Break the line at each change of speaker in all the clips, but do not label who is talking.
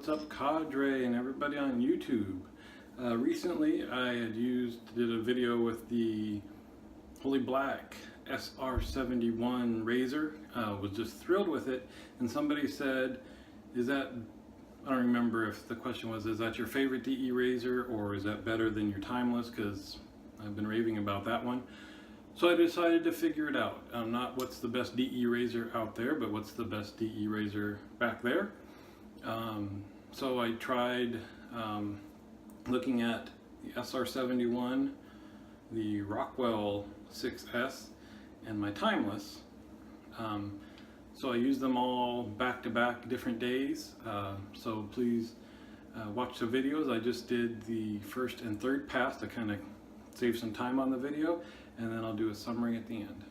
what's up, Cadre and everybody on YouTube? Recently I did a video with the Holy Black SR71 razor. Was just thrilled with it, and somebody said, is that, I don't remember if the question was, is that your favorite DE razor, or is that better than your Timeless? Because I've been raving about that one. So I decided to figure it out. Not what's the best DE razor out there, but what's the best DE razor back there. So I tried looking at the SR71, the Rockwell 6S, and my Timeless. So I used them all back to back different days. So please watch the videos. I just did the first and third pass to kind of save some time on the video, and then I'll do a summary at the end.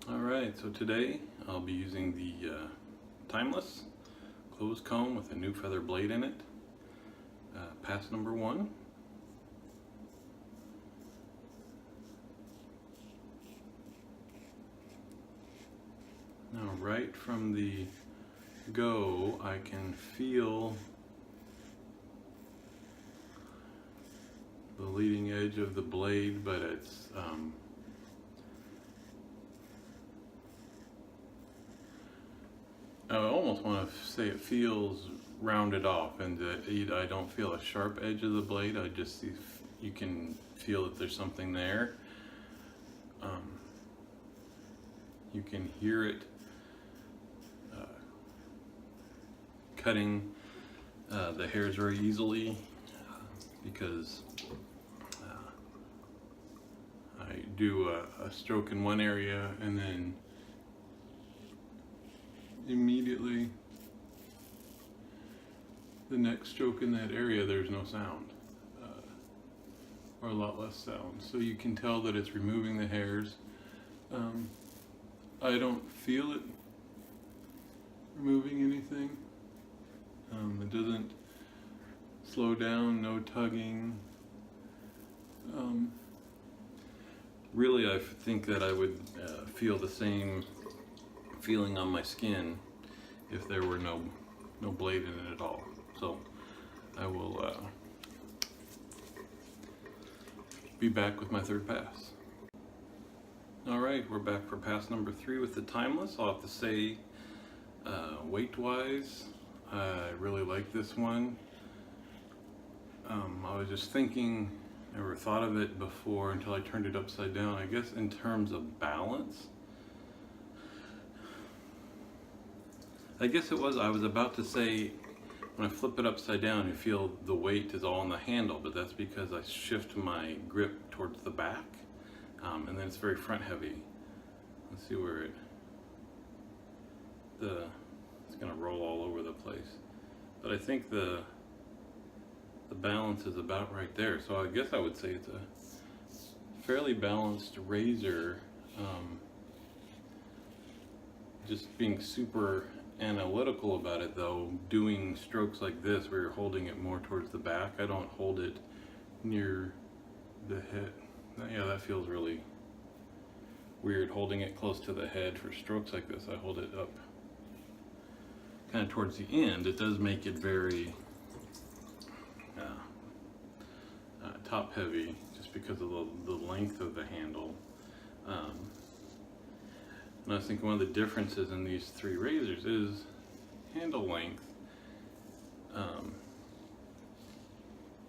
Alright, so today I'll be using the Timeless closed comb with a new feather blade in it. Pass number 1. Now right from the go I can feel the leading edge of the blade, but it's I almost want to say it feels rounded off, and that I don't feel a sharp edge of the blade. I just see, you can feel that there's something there. You can hear it cutting the hairs very easily, because I do a stroke in one area, and then immediately the next stroke in that area there's no sound, or a lot less sound, so you can tell that it's removing the hairs. I don't feel it removing anything. It doesn't slow down, no tugging. Really, I think that I would feel the same feeling on my skin if there were no blade in it at all. So I will be back with my third pass. Alright, we're back for pass number 3 with the Timeless. I'll have to say, weight wise, I really like this one. I was just thinking, never thought of it before until I turned it upside down. I guess in terms of balance, I was about to say, when I flip it upside down, you feel the weight is all on the handle, but that's because I shift my grip towards the back, and then it's very front heavy. Let's see where it's gonna roll all over the place. But I think the balance is about right there. So I guess I would say it's a fairly balanced razor. Just being super analytical about it though, doing strokes like this where you're holding it more towards the back, I don't hold it near the head. Yeah, that feels really weird, holding it close to the head for strokes like this. I hold it up kind of towards the end. It does make it very top heavy just because of the length of the handle. And I was thinking one of the differences in these 3 razors is handle length. And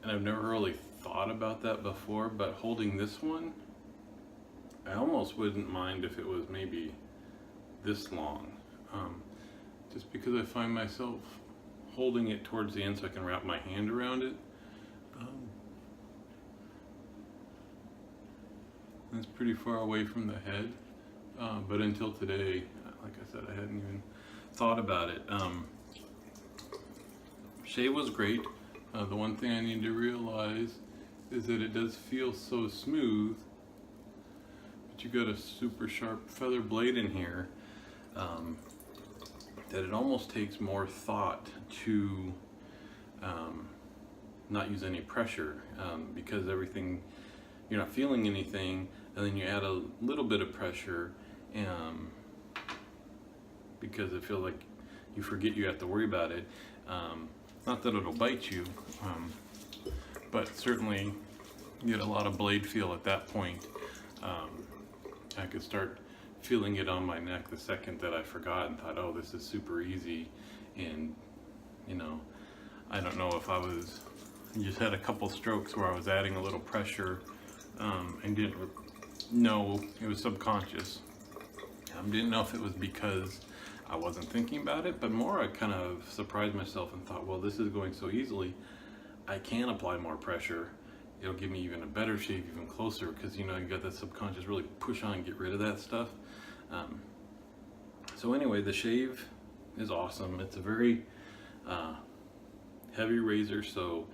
I've never really thought about that before, but holding this one, I almost wouldn't mind if it was maybe this long. Just because I find myself holding it towards the end so I can wrap my hand around it. It's pretty far away from the head. But until today, like I said, I hadn't even thought about it. Shave was great. The one thing I need to realize is that it does feel so smooth, but you got a super sharp feather blade in here, that it almost takes more thought to not use any pressure, because everything, you're not feeling anything, and then you add a little bit of pressure, because it feels like you forget you have to worry about it. Not that it'll bite you, but certainly you get a lot of blade feel at that point. I could start feeling it on my neck the second that I forgot and thought, oh, this is super easy. And you know, I don't know if I just had a couple strokes where I was adding a little pressure and didn't know it was subconscious. Didn't know if it was because I wasn't thinking about it, but more I kind of surprised myself and thought, well, this is going so easily, I can apply more pressure. It'll give me even a better shave, even closer, because you know, you got that subconscious really push on and get rid of that stuff. So anyway, the shave is awesome. It's a very heavy razor, so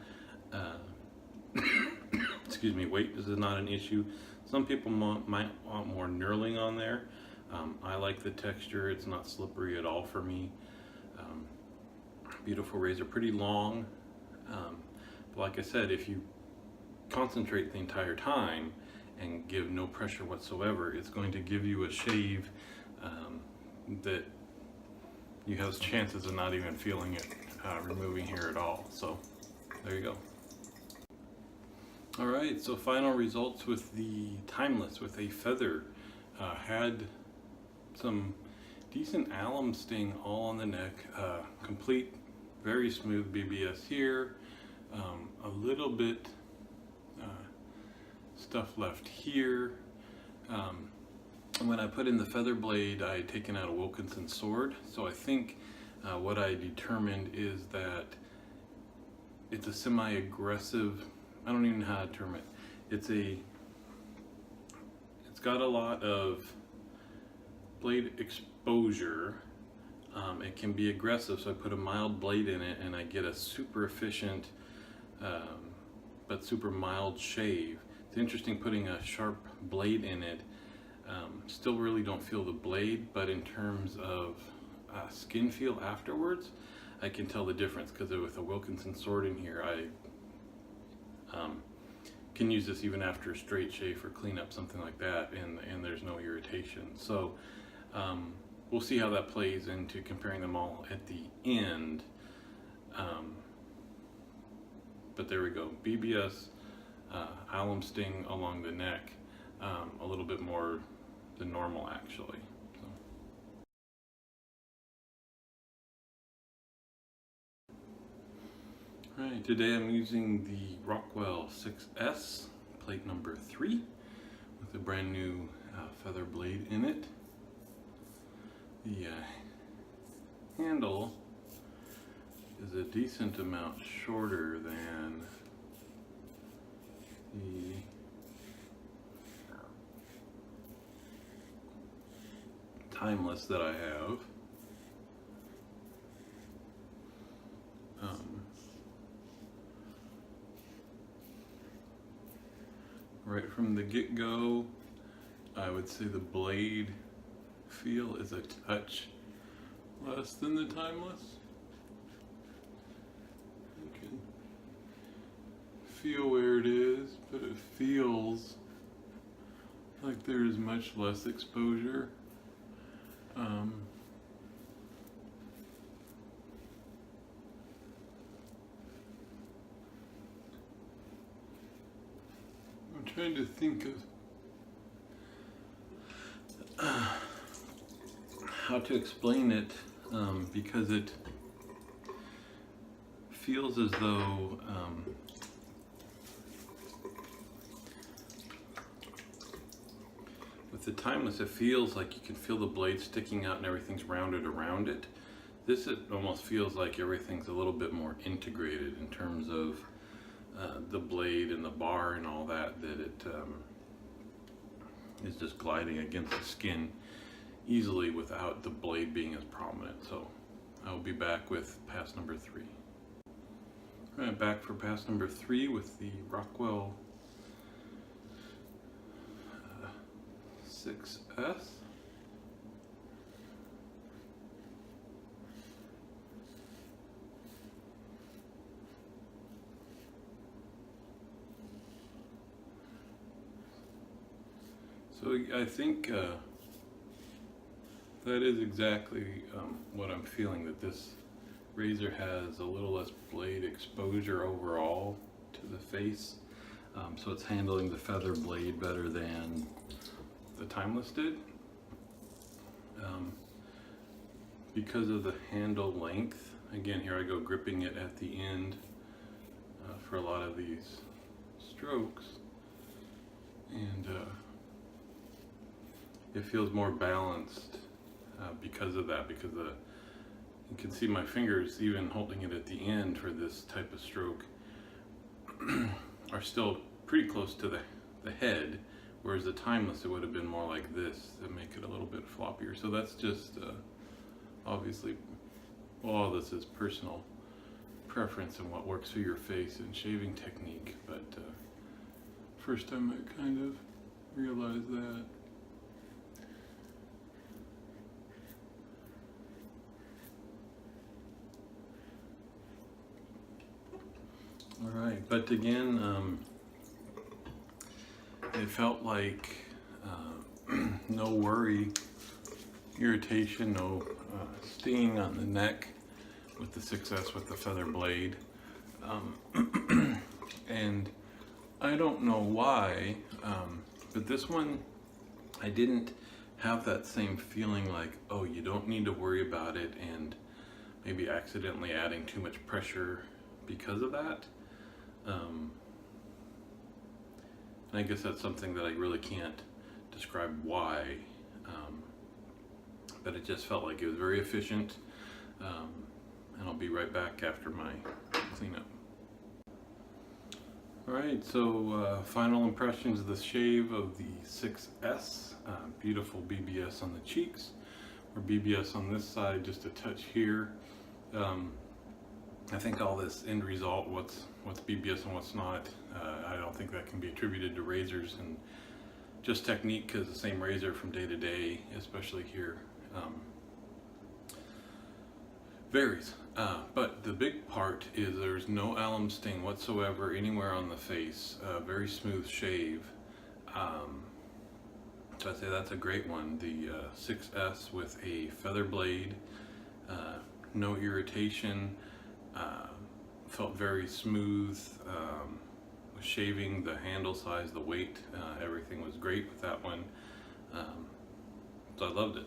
excuse me, weight is not an issue. Some people might want more knurling on there. I like the texture. It's not slippery at all for me. Beautiful razor, pretty long. But like I said, if you concentrate the entire time and give no pressure whatsoever, it's going to give you a shave that you have chances of not even feeling it removing hair at all. So there you go. All right, so final results with the Timeless with a feather. Had some decent alum sting all on the neck, complete, very smooth BBS here, a little bit stuff left here. And when I put in the feather blade, I had taken out a Wilkinson sword, so I think what I determined is that it's a semi-aggressive, I don't even know how to term it. It's got a lot of blade exposure. It can be aggressive, so I put a mild blade in it and I get a super efficient but super mild shave. It's interesting putting a sharp blade in it. Still really don't feel the blade, but in terms of skin feel afterwards, I can tell the difference, because with a Wilkinson sword in here, I can use this even after a straight shave or cleanup, something like that, and there's no irritation. So we'll see how that plays into comparing them all at the end. But there we go, BBS, alum sting along the neck, a little bit more than normal actually. All right, today I'm using the Rockwell 6S, plate number 3, with a brand new feather blade in it. The handle is a decent amount shorter than the Timeless that I have. Right from the get-go, I would say the blade feel is a touch less than the Timeless. You can feel where it is, but it feels like there is much less exposure. I'm trying to think of how to explain it, because it feels as though with the Timeless, it feels like you can feel the blade sticking out and everything's rounded around it. This, it almost feels like everything's a little bit more integrated in terms of the blade and the bar and all that, that it is just gliding against the skin easily without the blade being as prominent. So I'll be back with pass number 3. All right, back for pass number 3 with the Rockwell 6S. So I think that is exactly what I'm feeling, that this razor has a little less blade exposure overall to the face. So it's handling the feather blade better than the Timeless did. Because of the handle length, again, here I go gripping it at the end for a lot of these strokes, and it feels more balanced because of that, because you can see my fingers, even holding it at the end for this type of stroke, are still pretty close to the head, whereas the Timeless, it would have been more like this to make it a little bit floppier. So that's just obviously, all this is personal preference and what works for your face and shaving technique, but first time I kind of realized that. All right, but again, it felt like no worry, irritation, no stinging on the neck with the 6S with the feather blade. And I don't know why, but this one, I didn't have that same feeling like, oh, you don't need to worry about it, and maybe accidentally adding too much pressure because of that. And I guess that's something that I really can't describe why, but it just felt like it was very efficient. And I'll be right back after my cleanup. Alright, so final impressions of the shave of the 6S. Beautiful BBS on the cheeks, or BBS on this side, just a touch here. I think all this end result, what's BBS and what's not, I don't think that can be attributed to razors and just technique, because the same razor from day to day, especially here, varies. But the big part is there's no alum sting whatsoever anywhere on the face. Very smooth shave. So I'd say that's a great one. The 6S with a feather blade, no irritation, felt very smooth. Was shaving, the handle size, the weight, everything was great with that one. So I loved it.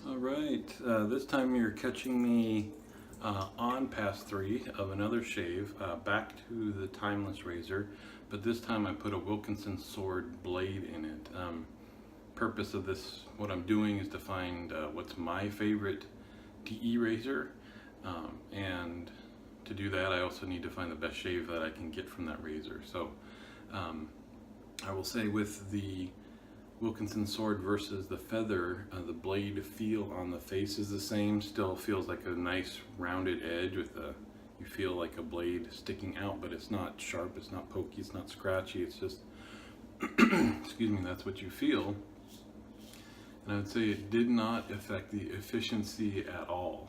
Alright, this time you're catching me on pass 3 of another shave, back to the Timeless razor, but this time I put a Wilkinson sword blade in it. Purpose of this, what I'm doing, is to find what's my favorite DE razor, and to do that I also need to find the best shave that I can get from that razor. So I will say, with the Wilkinson sword versus the feather, the blade feel on the face is the same. Still feels like a nice rounded edge with you feel like a blade sticking out, but it's not sharp, it's not pokey, it's not scratchy, it's just excuse me, that's what you feel. And I would say it did not affect the efficiency at all.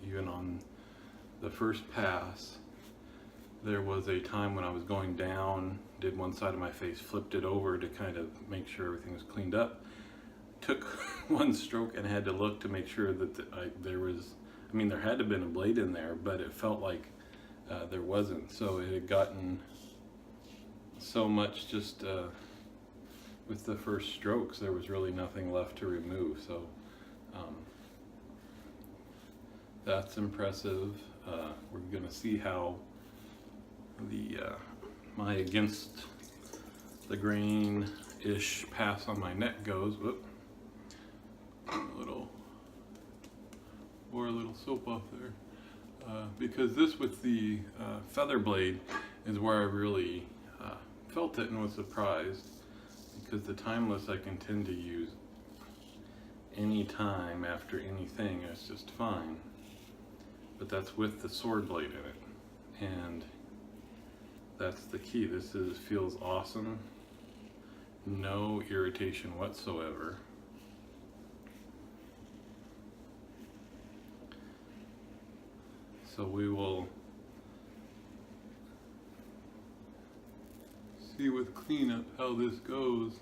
Even on the first pass, there was a time when I was going down, did one side of my face, flipped it over to kind of make sure everything was cleaned up, took one stroke and had to look to make sure that there was, I mean, there had to have been a blade in there, but it felt like there wasn't. So it had gotten so much just with the first strokes, there was really nothing left to remove. So that's impressive. We're gonna see how the my against the grain-ish pass on my neck goes. Whoop. Or a little soap off there. Because this with the feather blade is where I really felt it and was surprised, because the Timeless I can tend to use any time after anything, it's just fine. But that's with the sword blade in it, and that's the key. This feels awesome. No irritation whatsoever. So we will
see with cleanup how this goes.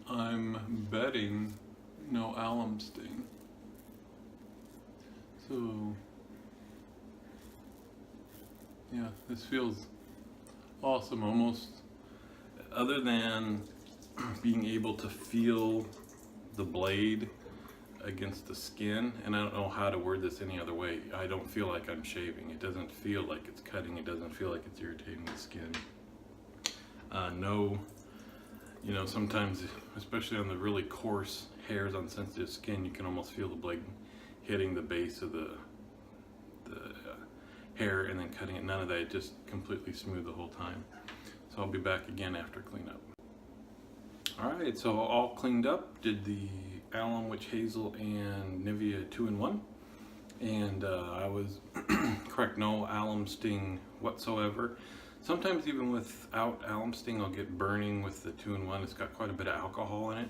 I'm betting no alum sting. So yeah, this feels awesome. Almost, other than being able to feel the blade against the skin, and I don't know how to word this any other way, I don't feel like I'm shaving. It doesn't feel like it's cutting. It doesn't feel like it's irritating the skin. No, you know, sometimes, especially on the really coarse hairs on sensitive skin, you can almost feel the blade hitting the base of the hair and then cutting it. None of that. It just completely smooth the whole time. So I'll be back again after cleanup. Alright, so all cleaned up. Did the alum, witch hazel, and Nivea 2-in-1. And I was correct, no alum sting whatsoever. Sometimes even without alum sting, I'll get burning with the 2-in-1. It's got quite a bit of alcohol in it.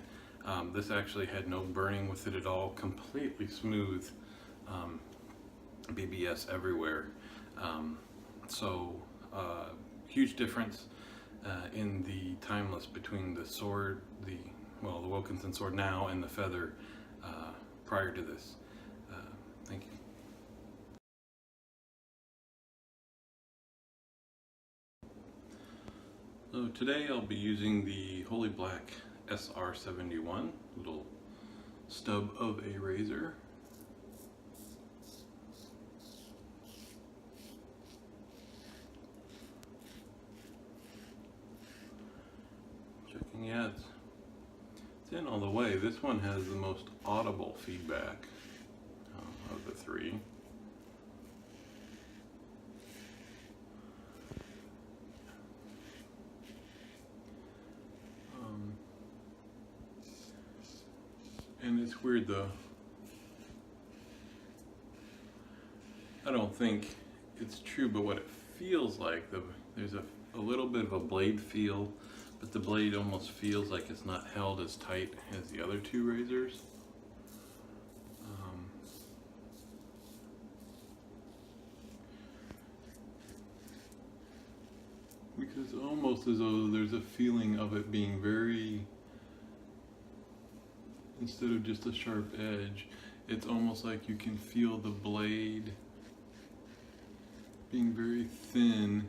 This actually had no burning with it at all. Completely smooth. BBS everywhere. Huge difference in the timeless between the sword, the Wilkinson sword now, and the feather prior to this. Thank you. So today I'll be using the Holy Black SR71, little stub of a razor. Checking, yeah, it's in all the way. This one has the most audible feedback of the three. And it's weird though. I don't think it's true, but what it feels like, there's a little bit of a blade feel, but the blade almost feels like it's not held as tight as the other two razors. Because almost as though there's a feeling of it being very, instead of just a sharp edge, it's almost like you can feel the blade being very thin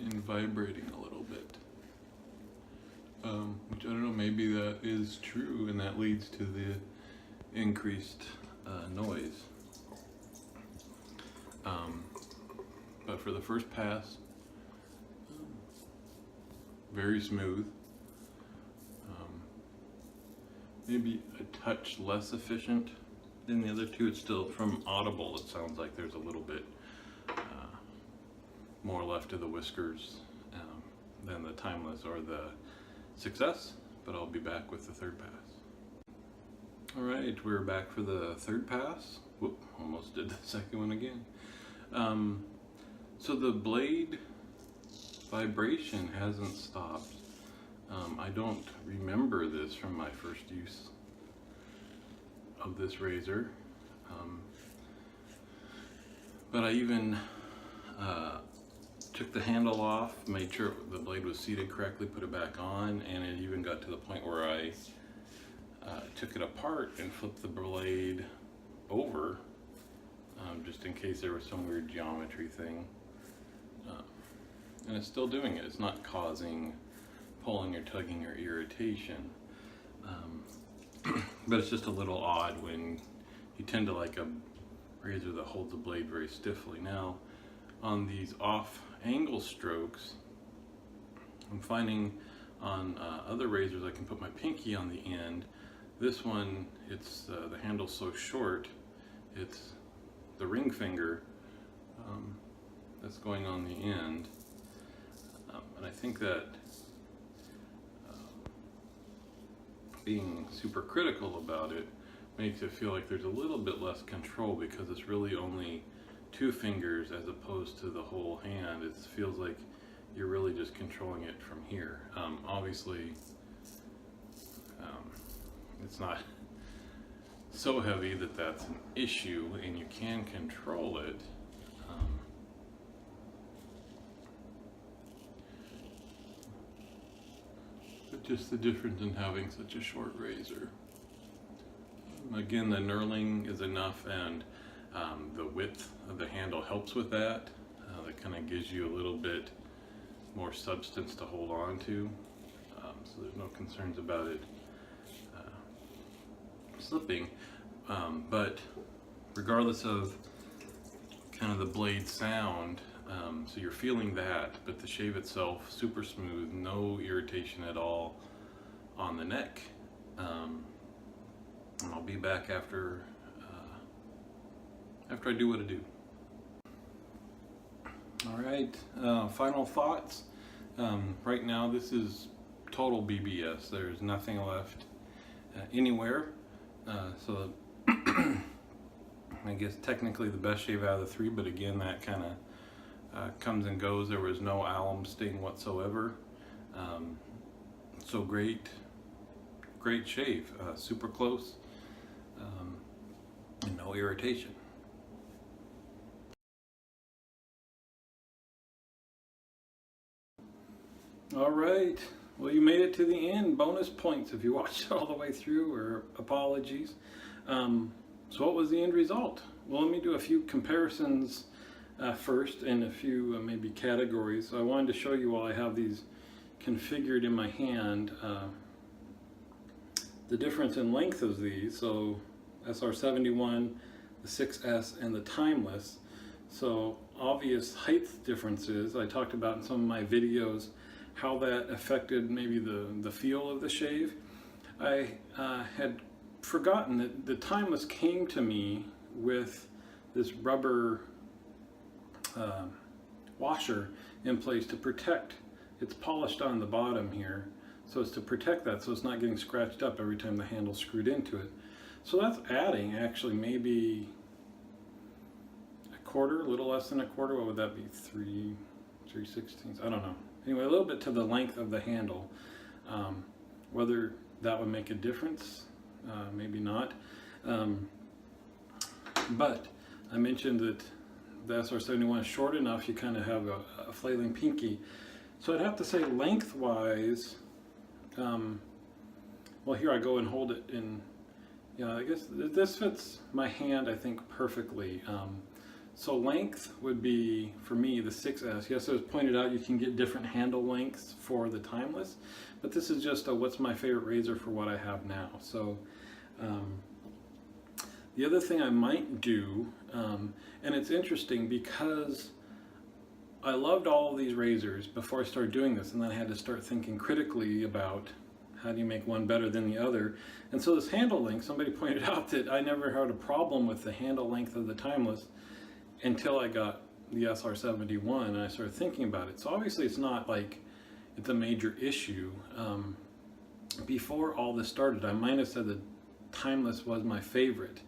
and vibrating a little bit. Which I don't know, maybe that is true and that leads to the increased noise. But for the first pass, very smooth. Maybe a touch less efficient than the other two. It's still, from audible, it sounds like there's a little bit more left of the whiskers than the timeless or the success, but I'll be back with the third pass. All right, we're back for the third pass. Whoop, almost did the second one again. So the blade vibration hasn't stopped. I don't remember this from my first use of this razor, but I even took the handle off, made sure the blade was seated correctly, put it back on, and it even got to the point where I took it apart and flipped the blade over, just in case there was some weird geometry thing. And it's still doing it. It's not causing pulling or tugging or irritation. But it's just a little odd when you tend to like a razor that holds the blade very stiffly. Now, on these off-angle strokes, I'm finding on other razors I can put my pinky on the end. This one, it's the handle's so short, it's the ring finger that's going on the end. And I think that being super critical about it makes it feel like there's a little bit less control, because it's really only two fingers as opposed to the whole hand. It feels like you're really just controlling it from here. Obviously, it's not so heavy that that's an issue, and you can control it. just the difference in having such a short razor. Again, the knurling is enough, and the width of the handle helps with that. That kind of gives you a little bit more substance to hold on to, so there's no concerns about it slipping. But regardless of kind of the blade sound, so you're feeling that, but the shave itself, super smooth, no irritation at all on the neck. And I'll be back after I do what I do. All right, final thoughts. Right now this is total BBS. There's nothing left anywhere. So I guess technically the best shave out of the three, but again, that kind of comes and goes. There was no alum sting whatsoever. So great shave, super close, and no irritation. All right, well, you made it to the end. Bonus points if you watched it all the way through, or apologies. So what was the end result? Well, let me do a few comparisons first, and a few maybe categories. So I wanted to show you while I have these configured in my hand, the difference in length of these. So SR71, the 6S, and the Timeless. So obvious height differences. I talked about in some of my videos how that affected maybe the feel of the shave. I had forgotten that the Timeless came to me with this rubber washer in place to protect. It's polished on the bottom here, so it's to protect that, so it's not getting scratched up every time the handle's screwed into it. So that's adding actually maybe a quarter, a little less than a quarter. What would that be? 3/16? I don't know. Anyway, a little bit to the length of the handle. Whether that would make a difference, maybe not. But I mentioned that the SR71 is short enough, you kind of have a flailing pinky. So I'd have to say lengthwise, well, here I go and hold it in, I guess this fits my hand, I think, perfectly. So length would be, for me, the 6S. Yes, it was pointed out you can get different handle lengths for the Timeless, but this is just what's my favorite razor for what I have now. So the other thing I might do, and it's interesting because I loved all of these razors before I started doing this, and then I had to start thinking critically about how do you make one better than the other. And so this handle length, somebody pointed out that I never had a problem with the handle length of the Timeless until I got the SR71 and I started thinking about it. So obviously it's not like it's a major issue. Before all this started, I might have said that Timeless was my favorite.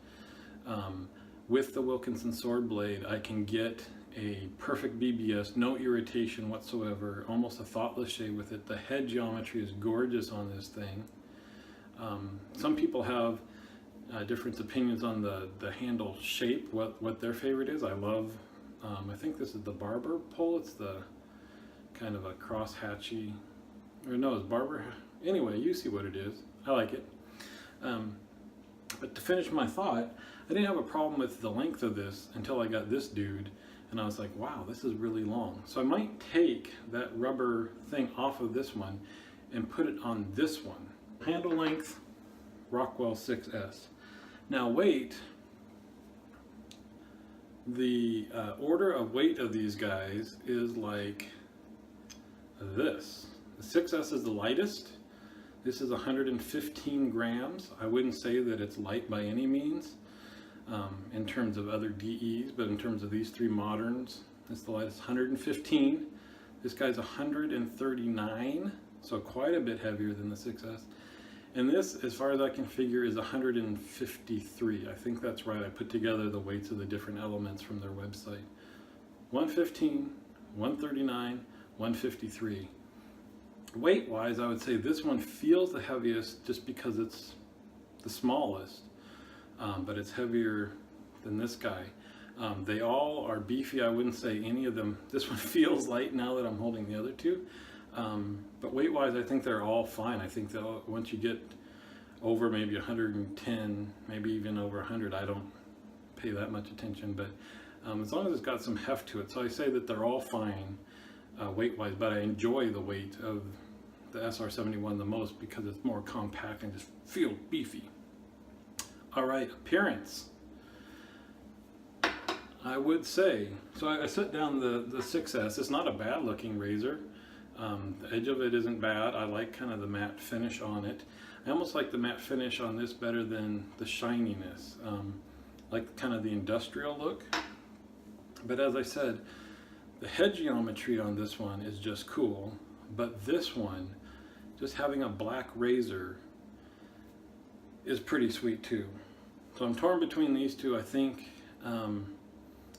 With the Wilkinson sword blade, I can get a perfect BBS, no irritation whatsoever, almost a thoughtless shave with it. The head geometry is gorgeous on this thing. Some people have different opinions on the handle shape, what their favorite is. I love, I think this is the barber pole. It's the kind of a cross-hatchy, or no, it's barber. Anyway, you see what it is. I like it. But to finish my thought, I didn't have a problem with the length of this until I got this dude, and I was like, wow, this is really long. So I might take that rubber thing off of this one and put it on this one. Handle length, Rockwell 6S. Now weight, the order of weight of these guys is like this. The 6S is the lightest. This is 115 grams. I wouldn't say that it's light by any means in terms of other DEs, but in terms of these three moderns, it's the lightest, 115. This guy's 139, so quite a bit heavier than the 6S. And this, as far as I can figure, is 153. I think that's right. I put together the weights of the different elements from their website. 115, 139, 153. Weight-wise, I would say this one feels the heaviest just because it's the smallest, but it's heavier than this guy. They all are beefy. I wouldn't say any of them. This one feels light now that I'm holding the other two.
But weight-wise, I think they're all fine. I think that once you get over maybe 110, maybe even over 100, I don't pay that much attention. But as long as it's got some heft to it, so I say that they're all fine weight-wise. But I enjoy the weight of the SR71 the most because it's more compact and just feel beefy. All right, appearance. I would say, so I set down the 6S. It's not a bad looking razor. The edge of it isn't bad. I like kind of the matte finish on it. I almost like the matte finish on this better than the shininess. Like kind of the industrial look. But as I said, the head geometry on this one is just cool. But this one, just having a black razor is pretty sweet too. So I'm torn between these two. I think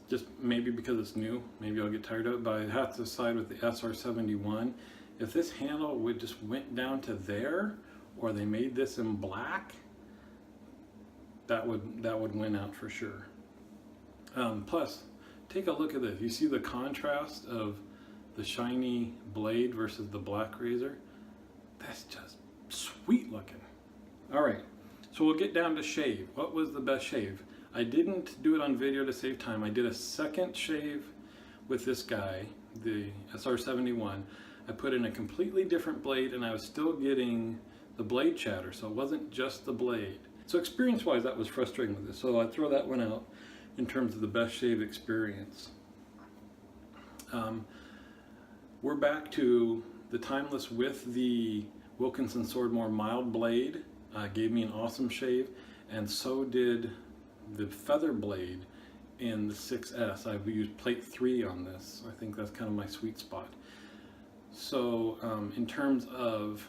just maybe because it's new, maybe I'll get tired of it, but I have to side with the SR71. If this handle would just went down to there, or they made this in black, that would win out for sure. Plus, take a look at this. You see the contrast of the shiny blade versus the black razor? That's just sweet looking. All right, so we'll get down to shave. What was the best shave? I didn't do it on video to save time. I did a second shave with this guy, the SR71. I put in a completely different blade and I was still getting the blade chatter, so it wasn't just the blade. So experience-wise, that was frustrating with this. So I throw that one out in terms of the best shave experience. We're back to the Timeless with the Wilkinson Swordmore mild blade. Gave me an awesome shave, and so did the feather blade in the 6S. I've used plate 3 on this. I think that's kind of my sweet spot. So in terms of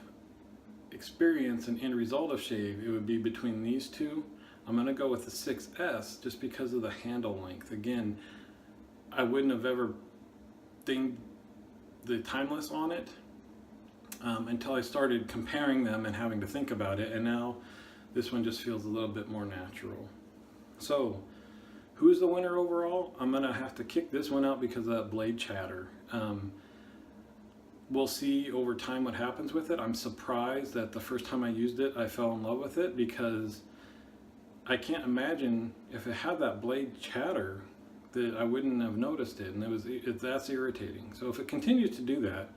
experience and end result of shave, it would be between these two. I'm going to go with the 6S just because of the handle length. Again, I wouldn't have ever dinged the Timeless on it until I started comparing them and having to think about it, and now this one just feels a little bit more natural. So, who's the winner overall? I'm going to have to kick this one out because of that blade chatter. We'll see over time what happens with it. I'm surprised that the first time I used it, I fell in love with it, because I can't imagine if it had that blade chatter that I wouldn't have noticed it, and that's irritating. So if it continues to do that,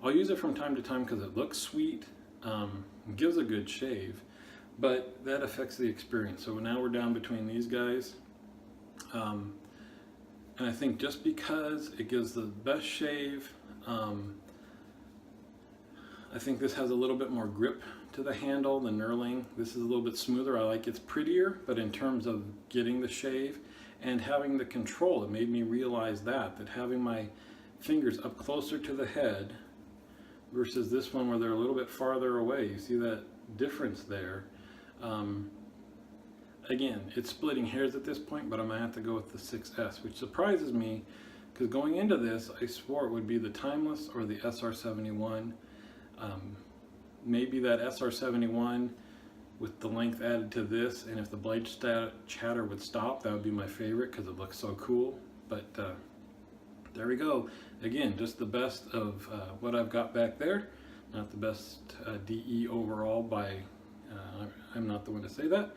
I'll use it from time to time because it looks sweet, gives a good shave, but that affects the experience. So now we're down between these guys. And I think just because it gives the best shave, I think this has a little bit more grip to the handle, the knurling. This is a little bit smoother. I like it's prettier, but in terms of getting the shave and having the control, it made me realize that having my fingers up closer to the head versus this one where they're a little bit farther away. You see that difference there. Again, it's splitting hairs at this point, but I'm gonna have to go with the 6S, which surprises me because going into this, I swore it would be the Timeless or the SR71. Maybe that SR71 with the length added to this, and if the blade chatter would stop, that would be my favorite because it looks so cool. But there we go. Again, just the best of what I've got back there. Not the best DE overall by, I'm not the one to say that.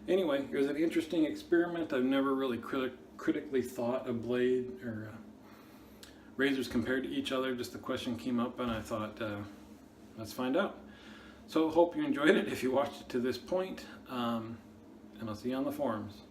Anyway, it was an interesting experiment. I've never really critically thought a blade or razors compared to each other. Just the question came up and I thought, let's find out. So hope you enjoyed it if you watched it to this point, and I'll see you on the forums.